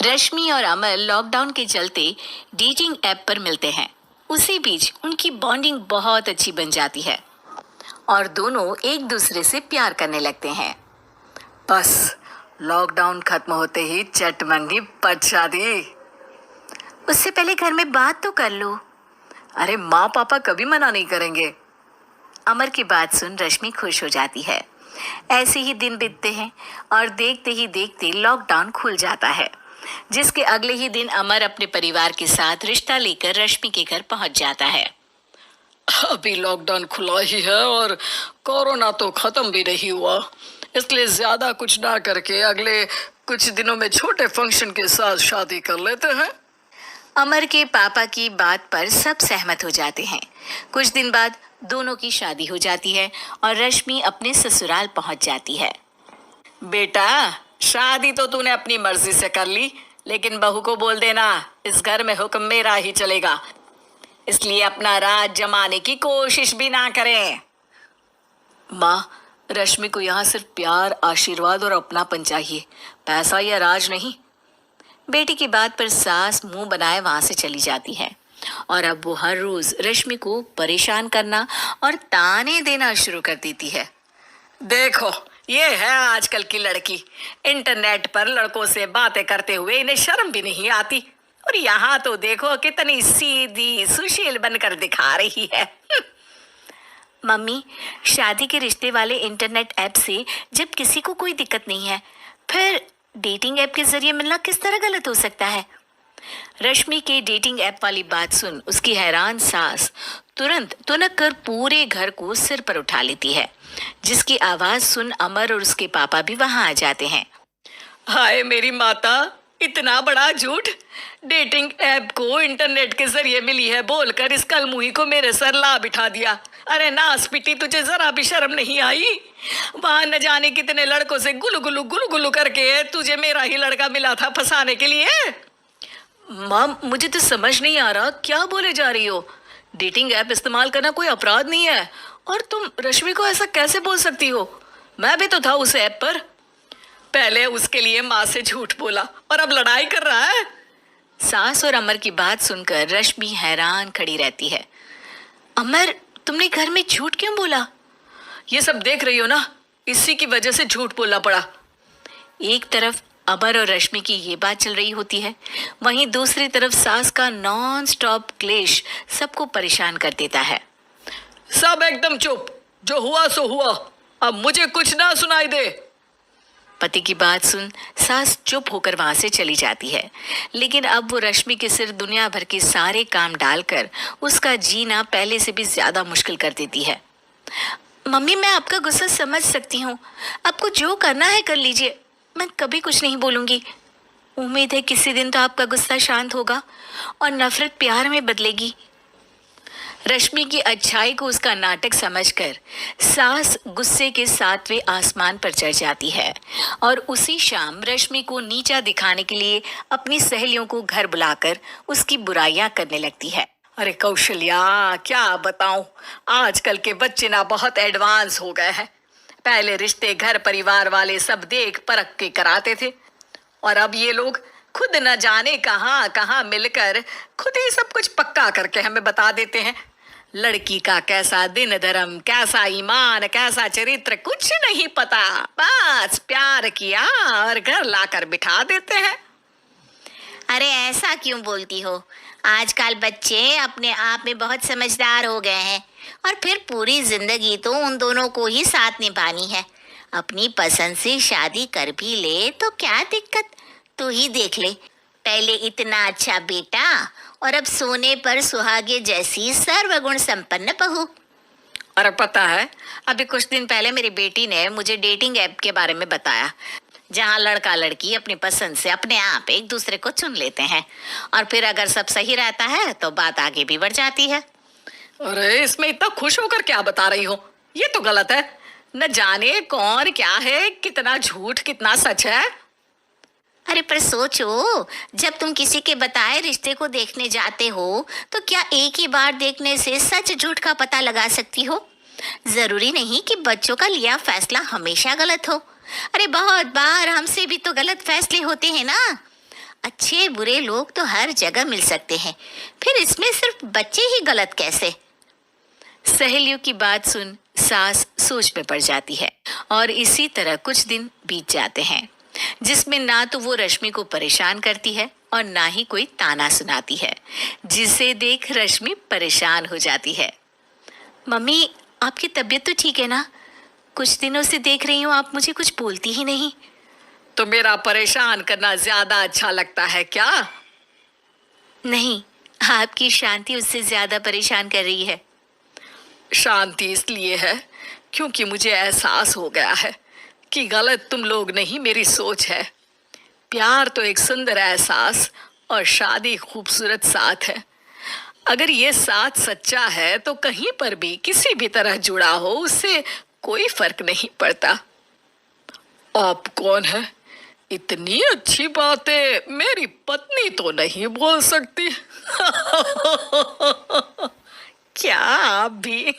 रश्मि और अमर लॉकडाउन के चलते डेटिंग ऐप पर मिलते हैं। उसी बीच उनकी बॉन्डिंग बहुत अच्छी बन जाती है और दोनों एक दूसरे से प्यार करने लगते हैं। बस लॉकडाउन खत्म होते ही चट मंगी पट शादी। उससे पहले घर में बात तो कर लो। अरे माँ पापा कभी मना नहीं करेंगे। अमर की बात सुन रश्मि खुश हो जाती है। ऐसे ही दिन बीतते हैं और देखते ही देखते लॉकडाउन खुल जाता है, जिसके अगले ही दिन अमर अपने परिवार के साथ रिश्ता लेकर रश्मि के घर पहुंच जाता है। अभी लॉकडाउन खुला ही है और कोरोना तो खत्म भी नहीं हुआ, इसलिए ज्यादा कुछ ना करके अगले कुछ दिनों में छोटे फंक्शन के साथ शादी कर लेते हैं। अमर के पापा की बात पर सब सहमत हो जाते हैं। कुछ दिन बाद दोनों की शादी हो जाती है और रश्मि अपने ससुराल पहुंच जाती है। बेटा, शादी तो तूने अपनी मर्जी से कर ली, लेकिन बहू को बोल देना इस घर में हुक्म मेरा ही चलेगा, इसलिए अपना राज जमाने की कोशिश भी ना करें। माँ, रश्मि को यहाँ सिर्फ प्यार, आशीर्वाद और अपनापन चाहिए, पैसा या राज नहीं। बेटी की बात पर सास मुंह बनाए वहां से चली जाती है और अब वो हर रोज रश्मि को परेशान करना और ताने देना शुरू कर देती है। देखो, ये है आजकल की लड़की, इंटरनेट पर लड़कों से बातें करते हुए इन्हें शर्म भी नहीं आती, और यहाँ तो देखो कितनी सीधी सुशील बनकर दिखा रही है। मम्मी, शादी के रिश्ते वाले इंटरनेट ऐप से जब किसी को कोई दिक्कत नहीं है, फिर डेटिंग ऐप के जरिए मिलना किस तरह गलत हो सकता है? रश्मि के डेटिंग ऐप वाली बात सुन उसकी हैरान सास तुरंत तुनक कर पूरे घर को सिर पर उठा लेती है, जिसकी आवाज सुन अमर और उसके पापा भी वहां आ जाते हैं। हाय मेरी माता, इतना बड़ा झूठ! डेटिंग ऐप को इंटरनेट के जरिए मिली है बोलकर इस कलमुही को मेरे सर ला बिठा दिया। अरे नास पिटी, तुझे जरा भी शर्म नहीं आई? वहां न जाने कितने लड़कों से गुलू गुलू करके तुझे मेरा ही लड़का मिला था फंसाने के लिए। माँ, मुझे तो समझ नहीं आ रहा क्या बोले जा रही हो। डेटिंग ऐप इस्तेमाल करना कोई अपराध नहीं है, और तुम रश्मि को ऐसा कैसे बोल सकती हो? मैं भी तो था उस ऐप पर। पहले उसके लिए माँ से झूठ बोला और अब लड़ाई कर रहा है। सास और अमर की बात सुनकर रश्मि हैरान खड़ी रहती है। अमर, तुमने घर में झूठ क्यों बोला? ये सब देख रही हो ना, इसी की वजह से झूठ बोलना पड़ा। एक तरफ अमर और रश्मि की ये बात चल रही होती है, वहीं दूसरी तरफ सास का नॉन स्टॉप क्लेश सबको परेशान कर देता है। सब एकदम चुप, जो हुआ सो हुआ, अब मुझे कुछ ना सुनाई दे। पति की बात सुन सास चुप होकर वहां से चली जाती है, लेकिन अब वो रश्मि के सिर दुनिया भर के सारे काम डालकर उसका जीना पहले से भी ज्यादा मुश्किल कर देती है। मम्मी, मैं आपका गुस्सा समझ सकती हूँ, आपको जो करना है कर लीजिए, मैं कभी कुछ नहीं बोलूंगी। उम्मीद है किसी दिन तो आपका गुस्सा शांत होगा और नफरत प्यार में बदलेगी। रश्मि की अच्छाई को उसका नाटक समझकर सास गुस्से के 7वें आसमान पर चढ़ जाती है और उसी शाम रश्मि को नीचा दिखाने के लिए अपनी सहेलियों को घर बुलाकर उसकी बुराइयां करने लगती है। अरे कौशल्या, क्या बताऊं, आजकल के बच्चे ना बहुत एडवांस हो गए हैं। पहले रिश्ते घर परिवार वाले सब देख परख के कराते थे, और अब ये लोग खुद न जाने कहाँ कहाँ मिलकर खुद ही सब कुछ पक्का करके हमें बता देते हैं। लड़की का कैसा दिन धर्म, कैसा ईमान, कैसा चरित्र कुछ नहीं पता, बस प्यार किया और घर लाकर बिठा देते हैं। अरे ऐसा क्यों बोलती हो? आजकल बच्चे अपने आप में बहुत समझदार हो गए हैं, और फिर पूरी जिंदगी तो उन दोनों को ही साथ निभानी है। अपनी पसंद से शादी कर भी ले तो क्या दिक्कत? तू ही देख ले, पहले इतना अच्छा बेटा और अब सोने पर सुहागे जैसी सर्वगुण संपन्न बहू। अरे पता है, अभी कुछ दिन पहले मेरी बेटी ने मुझे डेटिंग ऐप के बारे में बताया, जहाँ लड़का लड़की अपनी पसंद से अपने आप एक दूसरे को चुन लेते हैं, और फिर अगर सब सही रहता है तो बात आगे भी बढ़ जाती है। अरे इसमें इतना खुश होकर क्या बता रही हो? ये तो गलत है। न जाने कौन क्या है, कितना झूठ कितना सच है। अरे पर सोचो, जब तुम किसी के बताए रिश्ते को देखने जाते हो तो क्या एक ही बार देखने से सच झूठ का पता लगा सकती हो? जरूरी नहीं कि बच्चों का लिया फैसला हमेशा गलत हो। अरे बहुत बार हमसे भी तो गलत फैसले होते हैं ना। अच्छे बुरे लोग तो हर जगह मिल सकते हैं, फिर इसमें सिर्फ बच्चे ही गलत कैसे? सहेलियों की बात सुन सास सोच में पड़ जाती है और इसी तरह कुछ दिन बीत जाते हैं जिसमें ना तो वो रश्मि को परेशान करती है और ना ही कोई ताना सुनाती है, जिसे देख रश्मि परेशान हो जाती है। मम्मी, आपकी तबीयत तो ठीक है ना? कुछ दिनों से देख रही हूँ आप मुझे कुछ बोलती ही नहीं। तो मेरा परेशान करना ज्यादा अच्छा लगता है क्या? नहीं, आपकी शांति उससे ज्यादा परेशान कर रही है। शांति इसलिए है क्योंकि मुझे एहसास हो गया है कि गलत तुम लोग नहीं, मेरी सोच है। प्यार तो एक सुंदर एहसास और शादी खूबसूरत साथ है। अगर ये साथ सच्चा है तो कहीं पर भी किसी भी तरह जुड़ा हो उससे कोई फर्क नहीं पड़ता। आप कौन है? इतनी अच्छी बातें मेरी पत्नी तो नहीं बोल सकती। क्या आप भी?